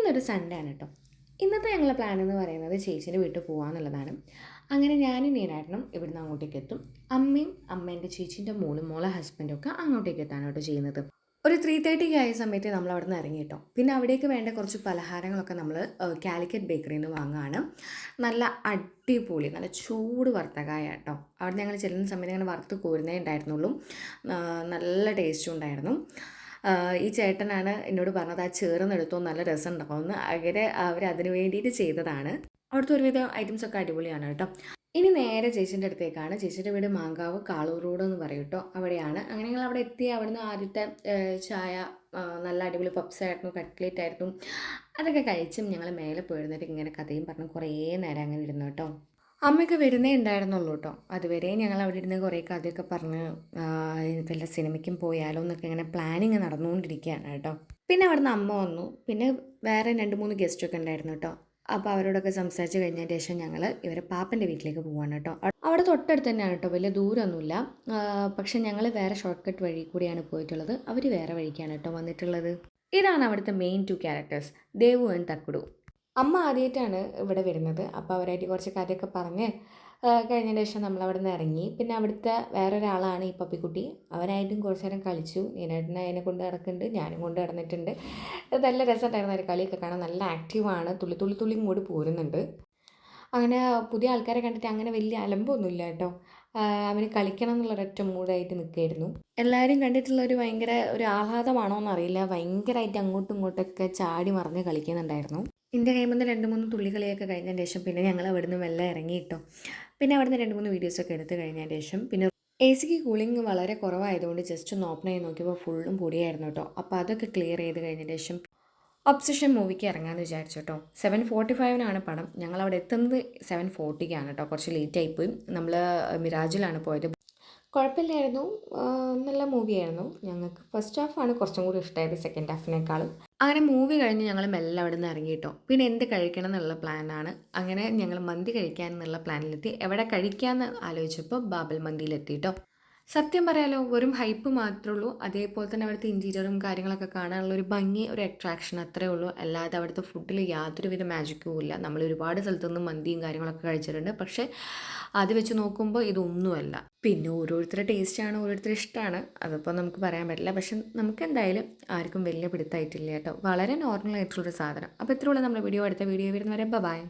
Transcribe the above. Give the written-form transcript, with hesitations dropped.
ഇന്നൊരു സൺഡേ ആണ് കേട്ടോ. ഇന്നത്തെ ഞങ്ങളുടെ പ്ലാൻ എന്ന് പറയുന്നത് ചേച്ചീൻ്റെ വീട്ടിൽ പോകാമെന്നുള്ളതാണ്. അങ്ങനെ ഞാനും നീനാട്ടനും ഇവിടുന്ന് അങ്ങോട്ടേക്ക് എത്തും. അമ്മയും അമ്മേൻ്റെ ചേച്ചീൻ്റെ മോളെ ഹസ്ബൻഡും ഒക്കെ അങ്ങോട്ടേക്ക് എത്താണ് കേട്ടോ ചെയ്യുന്നത്. ഒരു 3:30 ആയ സമയത്ത് നമ്മൾ അവിടെ നിന്ന് ഇറങ്ങി കേട്ടോ. പിന്നെ അവിടേക്ക് വേണ്ട കുറച്ച് പലഹാരങ്ങളൊക്കെ നമ്മൾ കാലിക്കറ്റ് ബേക്കറിയിൽ നിന്ന് വാങ്ങുകയാണ്. നല്ല അടിപൊളി നല്ല ചൂട് വറുത്തകായ കേട്ടോ. അവിടെ ഞങ്ങൾ ചെല്ലുന്ന സമയത്ത് അങ്ങനെ വറുത്ത് കോരുന്നേ ഉണ്ടായിരുന്നുള്ളൂ. നല്ല ടേസ്റ്റും ഉണ്ടായിരുന്നു. ഈ ചേട്ടനാണ് എന്നോട് പറഞ്ഞത് ആ ചേർന്നെടുത്തോ നല്ല രസം ഉണ്ടാവുമെന്ന്. അങ്ങനെ അവരതിന് വേണ്ടിയിട്ട് ചെയ്തതാണ്. അവിടുത്തെ ഒരുവിധ ഐറ്റംസൊക്കെ അടിപൊളിയാണ് കേട്ടോ. ഇനി നേരെ ചേച്ചീൻ്റെ അടുത്തേക്കാണ്. ചേച്ചീൻ്റെ വീട് മാങ്കാവ് കാളൂർ റോഡ് എന്ന് പറയും കേട്ടോ. അവിടെയാണ്. അങ്ങനെ ഞങ്ങൾ അവിടെ എത്തി. അവിടുന്ന് ആദ്യത്തെ ചായ നല്ല അടിപൊളി പപ്സ് ആയിരുന്നു, കട്ട്ലേറ്റ് ആയിരുന്നു. അതൊക്കെ കഴിച്ചും ഞങ്ങൾ മേലെ പോയിരുന്നിട്ട് ഇങ്ങനെ കഥയും പറഞ്ഞ് കുറേ നേരം അങ്ങനെ ഇരുന്നു കേട്ടോ. അമ്മയൊക്കെ വരുന്നേ ഉണ്ടായിരുന്നുള്ളൂ കേട്ടോ. അതുവരെ ഞങ്ങൾ അവിടെ ഇരുന്ന് കുറേ കഥയൊക്കെ പറഞ്ഞ് വല്ല സിനിമയ്ക്കും പോയാലോ എന്നൊക്കെ ഇങ്ങനെ പ്ലാനിങ് നടന്നുകൊണ്ടിരിക്കുകയാണ് കേട്ടോ. പിന്നെ അവിടുന്ന് അമ്മ വന്നു. പിന്നെ വേറെ 2-3 ഗസ്റ്റൊക്കെ ഉണ്ടായിരുന്നു കേട്ടോ. അപ്പോൾ അവരോടൊക്കെ സംസാരിച്ച് കഴിഞ്ഞതിന് ശേഷം ഞങ്ങൾ ഇവരെ പാപ്പൻ്റെ വീട്ടിലേക്ക് പോവാണ് കേട്ടോ. അവിടെ തൊട്ടടുത്ത് തന്നെയാണ് കേട്ടോ, വലിയ ദൂരമൊന്നുമില്ല. പക്ഷെ ഞങ്ങൾ വേറെ ഷോർട്ട് കട്ട് വഴി കൂടിയാണ് പോയിട്ടുള്ളത്. അവർ വേറെ വഴിക്കാണ് കേട്ടോ വന്നിട്ടുള്ളത്. ഇതാണ് അവിടുത്തെ main 2 characters, Devu and Thakkudu. അമ്മ ആദ്യമായിട്ടാണ് ഇവിടെ വരുന്നത്. അപ്പോൾ അവരായിട്ട് കുറച്ച് കഥയൊക്കെ പറഞ്ഞ് കഴിഞ്ഞതിന് ശേഷം നമ്മളവിടെ നിന്ന് ഇറങ്ങി. പിന്നെ അവിടുത്തെ വേറൊരാളാണ് ഈ പപ്പിക്കുട്ടി. അവനായിട്ടും കുറച്ച് നേരം കളിച്ചു. നീനായിട്ടിനെ അതിനെ കൊണ്ട് നടക്കുന്നുണ്ട്, ഞാനും കൊണ്ട് നടന്നിട്ടുണ്ട്. നല്ല രസമുണ്ടായിരുന്നു ഒരു കളിയൊക്കെ കാണാൻ. നല്ല ആക്റ്റീവാണ്, തുള്ളിയും കൂടി പോരുന്നുണ്ട്. അങ്ങനെ പുതിയ ആൾക്കാരെ കണ്ടിട്ട് അങ്ങനെ വലിയ അലമ്പൊന്നുമില്ല കേട്ടോ. അവന് കളിക്കണം എന്നുള്ളൊരൊറ്റ മൂഡായിട്ട് നിൽക്കുകയായിരുന്നു. എല്ലാവരും കണ്ടിട്ടുള്ള ഒരു ആഹ്ലാദമാണോ എന്നറിയില്ല. ഭയങ്കരമായിട്ട് അങ്ങോട്ടും ഇങ്ങോട്ടൊക്കെ ചാടി മറിഞ്ഞ് കളിക്കുന്നുണ്ടായിരുന്നു. എൻ്റെ കയ്യിൽ നിന്ന് 2-3 തുള്ളികളിയൊക്കെ കഴിഞ്ഞതിന് ശേഷം പിന്നെ ഞങ്ങൾ അവിടുന്ന് മെല്ലെ ഇറങ്ങി കിട്ടും. പിന്നെ അവിടുന്ന് 2-3 വീഡിയോസൊക്കെ എടുത്ത് കഴിഞ്ഞതിന് ശേഷം പിന്നെ എ സിക്ക് കൂളിംഗ് വളരെ കുറവായതുകൊണ്ട് ജസ്റ്റ് ഒന്ന് ഓപ്പൺ ചെയ്ത് നോക്കിയപ്പോൾ ഫുള്ളും പൊടിയായിരുന്നു കേട്ടോ. അപ്പോൾ അതൊക്കെ ക്ലിയർ ചെയ്ത് കഴിഞ്ഞതിന് ശേഷം ഒബ്സഷൻ മൂവിക്ക് ഇറങ്ങാമെന്ന് വിചാരിച്ചു കേട്ടോ. 7:45 പടം. ഞങ്ങളവിടെ എത്തുന്നത് 7:40 കേട്ടോ. കുറച്ച് ലേറ്റായിപ്പോയി. നമ്മൾ മിറാജിലാണ് പോയത്. കുഴപ്പമില്ലായിരുന്നു, നല്ല മൂവിയായിരുന്നു. ഞങ്ങൾക്ക് ഫസ്റ്റ് ഹാഫാണ് കുറച്ചും കൂടി ഇഷ്ടമായത് സെക്കൻഡ് ഹാഫിനേക്കാളും. അങ്ങനെ മൂവി കഴിഞ്ഞ് ഞങ്ങൾ മെല്ലെ അവിടെ നിന്ന് ഇറങ്ങി കേട്ടോ. പിന്നെ എന്ത് കഴിക്കണം എന്നുള്ള പ്ലാനാണ്. അങ്ങനെ ഞങ്ങൾ മന്തി കഴിക്കാൻ എന്നുള്ള പ്ലാനിലെത്തി. എവിടെ കഴിക്കാമെന്ന് ആലോചിച്ചപ്പോൾ ബാബൽ മന്തിയിലെത്തി കേട്ടോ. സത്യം പറയാലോ, വെറും ഹൈപ്പ് മാത്രമേ ഉള്ളൂ. അതേപോലെ തന്നെ അവിടുത്തെ ഇൻറ്റീരിയറും കാര്യങ്ങളൊക്കെ കാണാനുള്ള ഒരു ഭംഗി, ഒരു അട്രാക്ഷൻ അത്രയേ ഉള്ളൂ. അല്ലാതെ അവിടുത്തെ ഫുഡിൽ യാതൊരുവിധ മാജിക്കും ഇല്ല. നമ്മൾ ഒരുപാട് സ്ഥലത്തുനിന്ന് മന്തിയും കാര്യങ്ങളൊക്കെ കഴിച്ചിട്ടുണ്ട്. പക്ഷേ അത് വെച്ച് നോക്കുമ്പോൾ ഇതൊന്നുമല്ല. പിന്നെ ഓരോരുത്തരുടെ ടേസ്റ്റാണ്, ഓരോരുത്തരുടെ ഇഷ്ടമാണ്. അതിപ്പോൾ നമുക്ക് പറയാൻ പറ്റില്ല. പക്ഷെ നമുക്ക് എന്തായാലും ആർക്കും വലിയ പിടുത്തമായിട്ടില്ല കേട്ടോ. വളരെ നോർമൽ ആയിട്ടുള്ളൊരു സാധനം. അപ്പോൾ ഇത്രയുള്ള നമ്മുടെ വീഡിയോ. അടുത്ത വീഡിയോ വരുന്നവരെ ബൈ.